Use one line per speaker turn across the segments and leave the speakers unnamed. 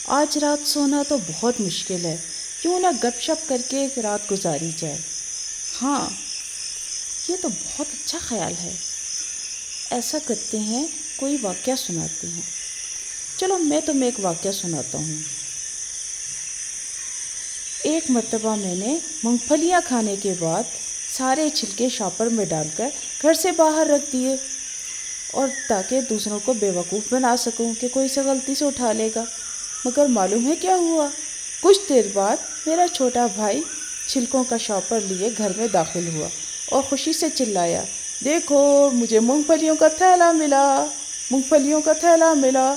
آج رات سونا تو بہت مشکل ہے، کیوں نہ گپ شپ کر کے ایک رات گزاری جائے۔ ہاں، یہ تو بہت اچھا خیال ہے۔ ایسا کرتے ہیں، کوئی واقعہ سناتے ہیں۔ چلو میں تمہیں ایک واقعہ سناتا ہوں۔ ایک مرتبہ میں نے مونگ پھلیاں کھانے کے بعد سارے چھلکے شاپر میں ڈال کر گھر سے باہر رکھ دیے، اور تاکہ دوسروں کو بیوقوف بنا سکوں کہ کوئی سے غلطی سے اٹھا لے گا۔ مگر معلوم ہے کیا ہوا؟ کچھ دیر بعد میرا چھوٹا بھائی چھلکوں کا شاپر لیے گھر میں داخل ہوا اور خوشی سے چلایا، دیکھو مجھے مونگ پھلیوں کا تھیلا ملا، مونگ پھلیوں کا تھیلا ملا۔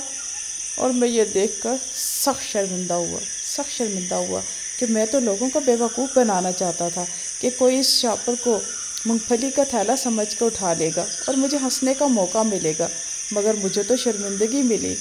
اور میں یہ دیکھ کر سخت شرمندہ ہوا کہ میں تو لوگوں کو بیوقوف بنانا چاہتا تھا کہ کوئی اس شاپر کو مونگ پھلی کا تھیلا سمجھ کے اٹھا لے گا اور مجھے ہنسنے کا موقع ملے گا، مگر مجھے تو شرمندگی ملی۔